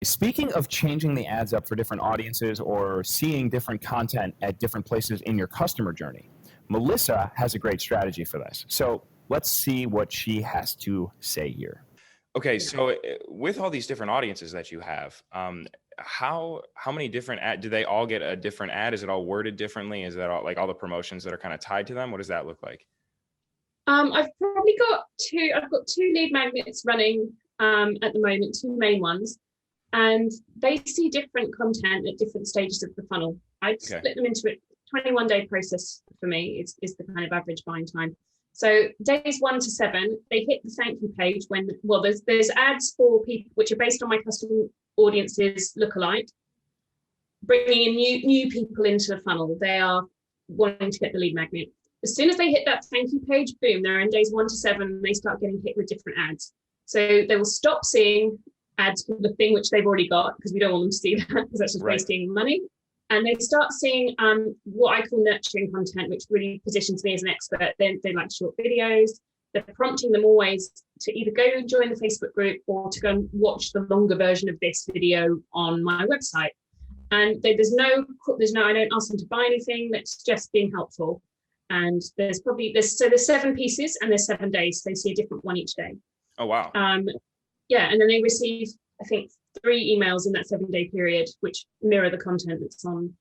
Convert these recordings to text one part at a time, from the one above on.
Speaking of changing the ads up for different audiences or seeing different content at different places in your customer journey, Melissa has a great strategy for this. So let's see what she has to say here. Okay, so with all these different audiences that you have, how many different do they all get a different ad? Is it all worded differently? Is that all like all the promotions that are kind of tied to them? What does that look like? I've probably got two lead magnets running at the moment, two main ones, and they see different content at different stages of the funnel. I'd split them into a 21-day process for me is the kind of average buying time. So days 1 to 7, they hit the thank you page when, well, there's ads for people which are based on my custom audiences lookalike, bringing in new people into the funnel. They are wanting to get the lead magnet. As soon as they hit that thank you page, boom, they're in days 1 to 7, and they start getting hit with different ads. So they will stop seeing ads for the thing which they've already got, because we don't want them to see that, because that's just wasting money. And they start seeing what I call nurturing content, which really positions me as an expert. They like short videos. They're prompting them always to either go and join the Facebook group or to go and watch the longer version of this video on my website. And there's no, I don't ask them to buy anything. That's just being helpful. And there's 7 pieces and there's 7 days. So they see a different one each day. Oh, wow. Yeah. And then they receive, I think, 3 emails in that 7-day period, which mirror the content that's on.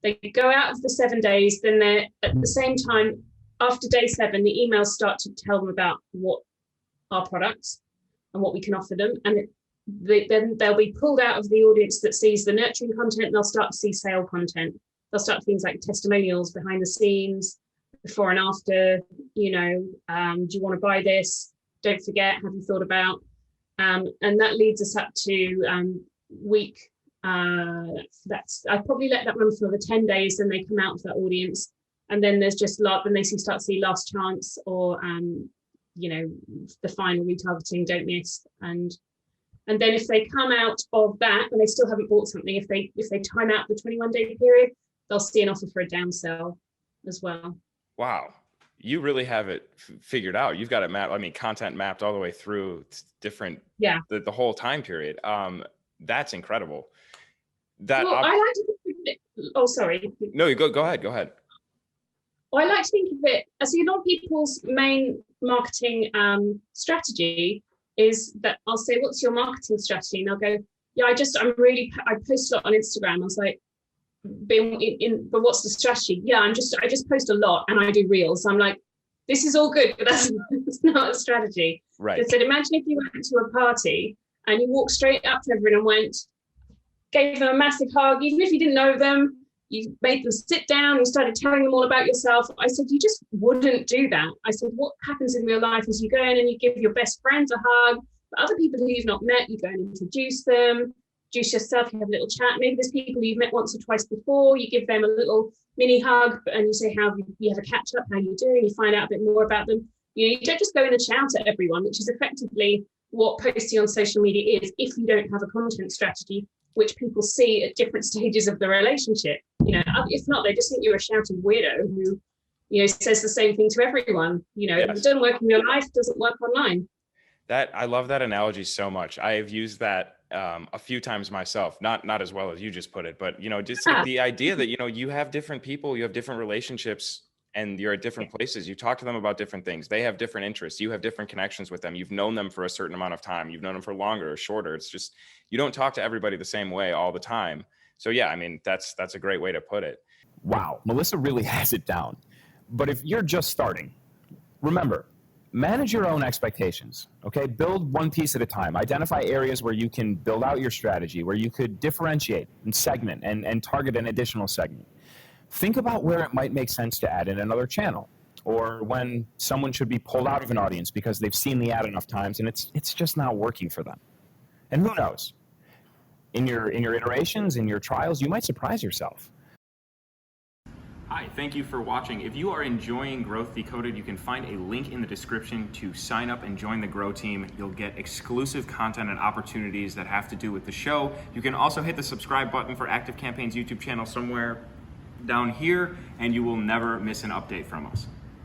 They go out of the 7 days, then they're at the same time, after day 7, the emails start to tell them about what our products and what we can offer them. And then they'll be pulled out of the audience that sees the nurturing content, and they'll start to see sale content. They'll start things like testimonials, behind the scenes, before and after, do you want to buy this? Don't forget, have you thought about? And that leads us up to week. I probably let that run for the 10 days, then they come out of that audience, and then there's just then they start to see last chance or the final retargeting, don't miss, and then if they come out of that and they still haven't bought something, if they time out the 21-day period, they'll see an offer for a downsell as well. Wow. You really have it figured out. You've got it mapped. I mean, content mapped all the way through different, the whole time period. That's incredible. I like to think of it, sorry. No, you go ahead. Well, I like to think of it as, a lot of people's main marketing strategy is that I'll say, what's your marketing strategy? And they'll go, yeah, I post a lot on Instagram. I was like, but what's the strategy? Yeah, I just post a lot and I do reels. So I'm like, this is all good, but that's not a strategy. Right. I said, imagine if you went to a party and you walked straight up to everyone and gave them a massive hug, even if you didn't know them, you made them sit down, you started telling them all about yourself. I said, you just wouldn't do that. I said, what happens in real life is you go in and you give your best friends a hug, but other people who you've not met, you go and introduce them. Introduce yourself, you have a little chat. Maybe there's people you've met once or twice before, you give them a little mini hug and you say you have a catch up, how you doing, you find out a bit more about them. You don't just go in and shout at everyone, which is effectively what posting on social media is if you don't have a content strategy, which people see at different stages of the relationship. If not, they just think you're a shouting weirdo who says the same thing to everyone. Yes. If it doesn't work in real life, it doesn't work online. I love that analogy so much. I have used that a few times myself, not as well as you just put it, but just the idea that you have different people, you have different relationships, and you're at different places. You talk to them about different things. They have different interests. You have different connections with them. You've known them for a certain amount of time. You've known them for longer or shorter. It's just you don't talk to everybody the same way all the time. So yeah, I mean that's a great way to put it. Wow, Melissa really has it down. But if you're just starting, remember, manage your own expectations, okay? Build one piece at a time. Identify areas where you can build out your strategy, where you could differentiate and segment and target an additional segment. Think about where it might make sense to add in another channel, or when someone should be pulled out of an audience because they've seen the ad enough times and it's just not working for them. And who knows? In your iterations, in your trials, you might surprise yourself. Hi, thank you for watching. If you are enjoying Growth Decoded, you can find a link in the description to sign up and join the Grow team. You'll get exclusive content and opportunities that have to do with the show. You can also hit the subscribe button for ActiveCampaign's YouTube channel somewhere down here, and you will never miss an update from us.